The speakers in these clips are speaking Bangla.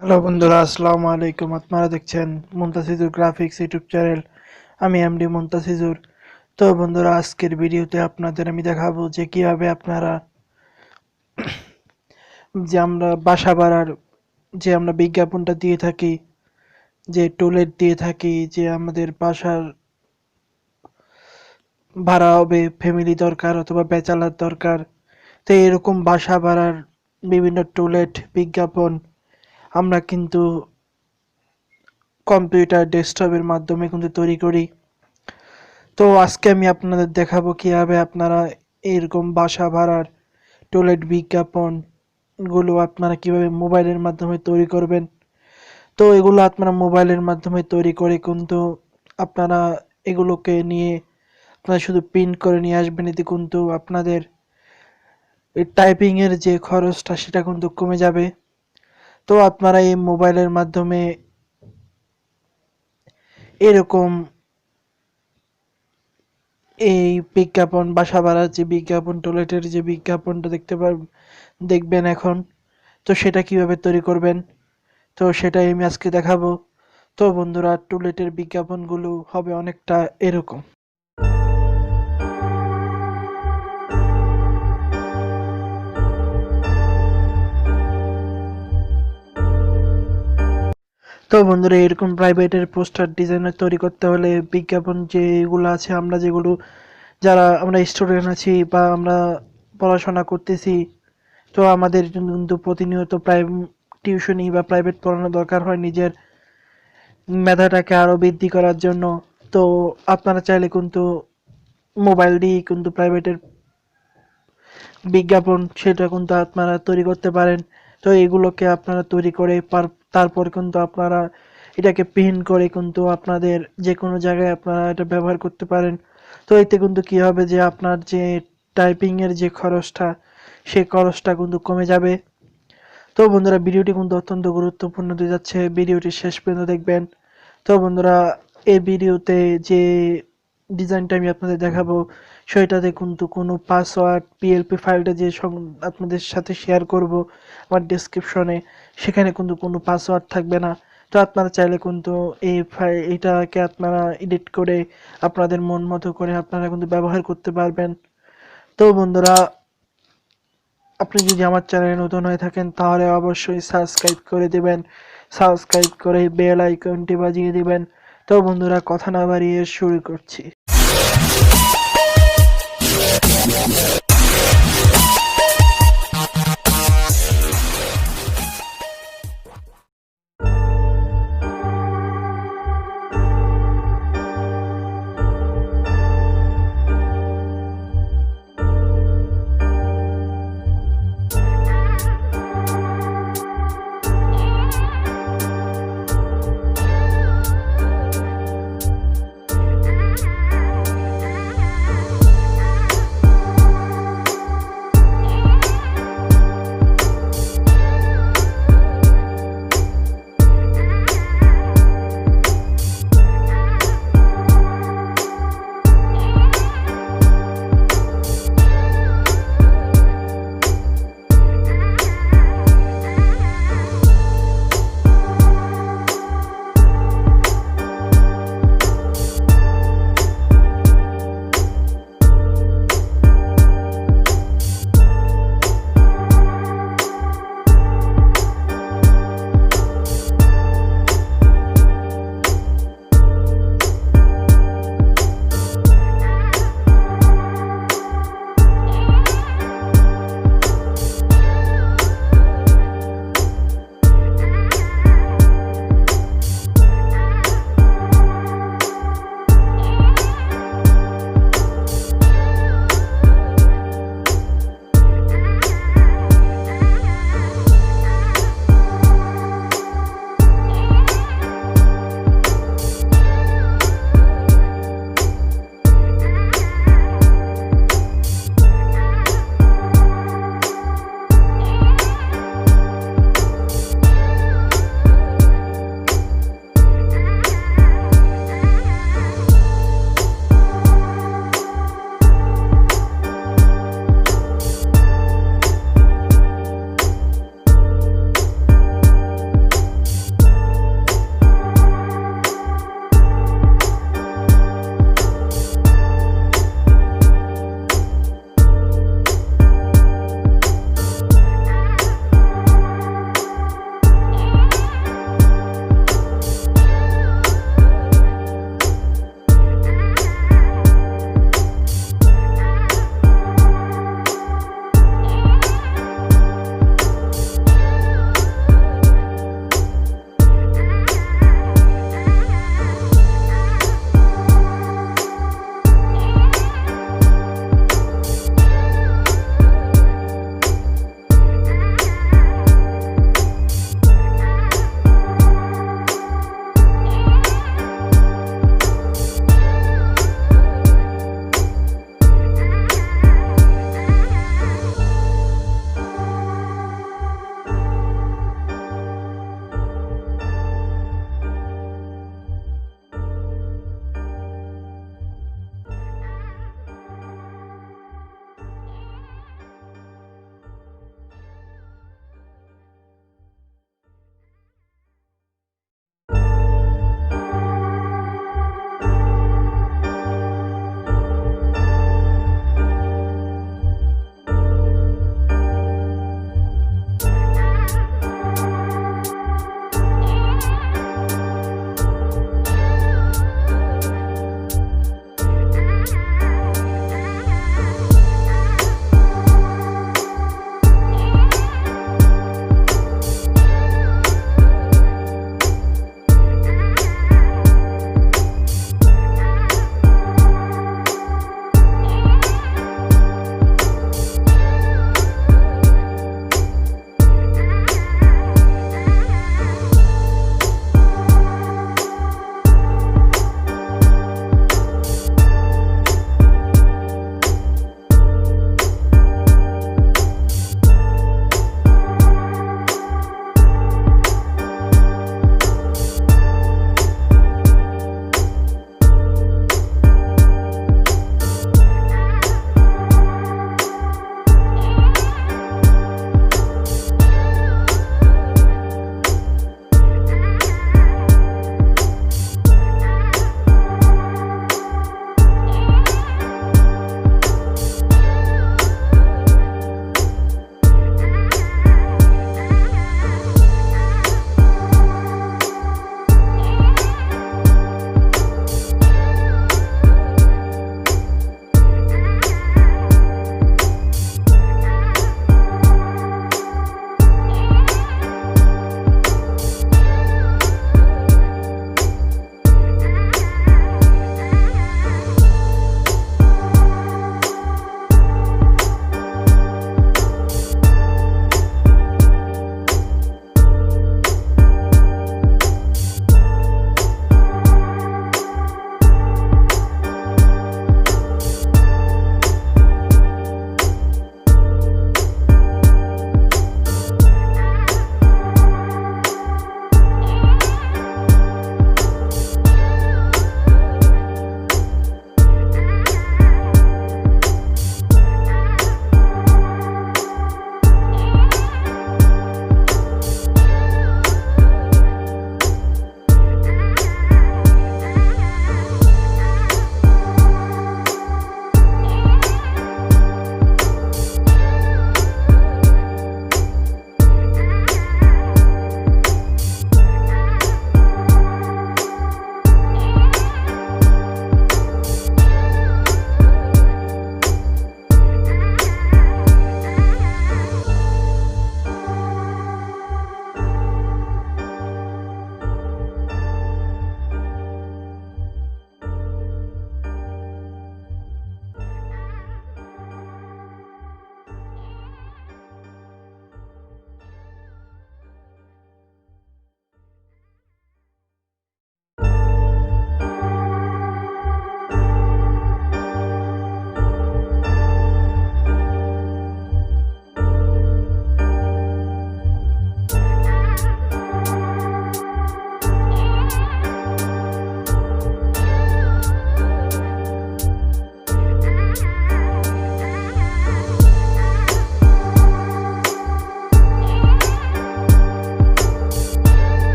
হ্যালো বন্ধুরা, আসসালামু আলাইকুম। আপনারা দেখছেন মন্তাসিজুর গ্রাফিক্স ইউটিউব চ্যানেল। আমি এমডি মন্তাসিজুর। তো বন্ধুরা, আজকের ভিডিওতে আপনাদের আমি দেখাবো যে কিভাবে আপনারা আমরা বাসা ভাড়ার আমরা বিজ্ঞাপনটা দিয়ে থাকি, যে টুলেট দিয়ে থাকি, যে আমাদের বাসার ভাড়া হবে, ফ্যামিলি দরকার অথবা ব্যাচেলার দরকার। তো এরকম বাসা ভাড়ার বিভিন্ন টুলেট বিজ্ঞাপন আমরা কিন্তু কম্পিউটার ডেস্কটপের মাধ্যমে কিন্তু তৈরি করি। তো আজকে আমি আপনাদের দেখাবো কিভাবে আপনারা এরকম বাসা ভাড়ার টয়লেট বিজ্ঞাপন গুলো আপনারা কিভাবে মোবাইলের মাধ্যমে তৈরি করবেন। তো এগুলো আপনারা মোবাইলের মাধ্যমে তৈরি করে কিন্তু আপনারা এগুলোকে নিয়ে আপনারা শুধু প্রিন্ট করে নিয়ে আসবেন, এতে কিন্তু আপনাদের টাইপিং এর যে খরচটা সেটা কিন্তু কমে যাবে। তো আপনারা এই মোবাইলের মাধ্যমে এরকম এই বিজ্ঞাপন বাসা ভাড়ার যে বিজ্ঞাপন টয়লেটের যে বিজ্ঞাপনটা দেখবেন এখন। তো সেটা কিভাবে তৈরি করবেন, তো সেটাই আমি আজকে দেখাবো। তো বন্ধুরা, টয়লেটের বিজ্ঞাপনগুলো হবে অনেকটা এরকম। তো বন্ধুরা, এরকম প্রাইভেটের পোস্টার ডিজাইনার তৈরি করতে হলে বিজ্ঞাপন যেগুলো আছে, যারা আমরা স্টুডেন্ট আছি বা আমরা পড়াশোনা করতেছি, তো আমাদের কিন্তু প্রতিনিয়ত টিউশনি বা প্রাইভেট পড়ানো দরকার হয় নিজের মেধাটাকে আরো বৃদ্ধি করার জন্য। তো আপনারা চাইলে কিন্তু মোবাইল দিয়ে কিন্তু প্রাইভেটের বিজ্ঞাপন সেটা কিন্তু আপনারা তৈরি করতে পারেন। তো এগুলোকে আপনারা তৈরি করে তারপর কিন্তু আপনারা এটাকে প্রিন্ট করে কিন্তু আপনাদের যে কোনো জায়গায় আপনারা এটা ব্যবহার করতে পারেন। তো এতে কিন্তু কি হবে যে আপনার যে টাইপিং এর যে খরচটা, সেই খরচটা কিন্তু কমে যাবে। তো বন্ধুরা, ভিডিওটি কিন্তু অত্যন্ত গুরুত্বপূর্ণ হতে যাচ্ছে, ভিডিওটি শেষ পর্যন্ত দেখবেন। তো বন্ধুরা, এই ভিডিওতে যে ডিজাইনটা আমি আপনাদের দেখাবো সেটাতে কিন্তু কোনো পাসওয়ার্ড পিএলপি ফাইলটা আপনাদের সাথে শেয়ার করব আমার ডেসক্রিপশনে, সেখানে কিন্তু কোনো পাসওয়ার্ড থাকবে না। তো আপনারা চাইলে কিন্তু এটাকে আপনারা এডিট করে আপনাদের মন মতো করে আপনারা কিন্তু ব্যবহার করতে পারবেন। তো বন্ধুরা, আপনি যদি আমার চ্যানেলে নতুন হয়ে থাকেন তাহলে অবশ্যই সাবস্ক্রাইব করে দিবেন, সাবস্ক্রাইব করে বেল আইকনটি বাজিয়ে দিবেন। তো বন্ধুরা, কথা না বাড়িয়ে শুরু করছি।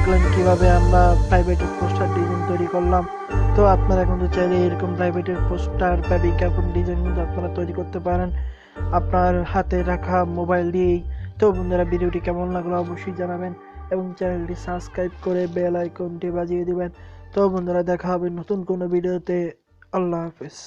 দেখলেন কিভাবে আমরা প্রাইভেটের পোস্টার ডিজাইন তৈরি করলাম। তো আপনারা কিন্তু চাইলে এরকম প্রাইভেটের পোস্টার বা বিজ্ঞাপন ডিজাইন কিন্তু আপনারা তৈরি করতে পারেন আপনার হাতে রাখা মোবাইল দিয়েই। তো বন্ধুরা, ভিডিওটি কেমন লাগলো অবশ্যই জানাবেন এবং চ্যানেলটি সাবস্ক্রাইব করে বেল আইকনটি বাজিয়ে দিবেন। তো বন্ধুরা, দেখা হবে নতুন কোনো ভিডিওতে। আল্লাহ হাফেজ।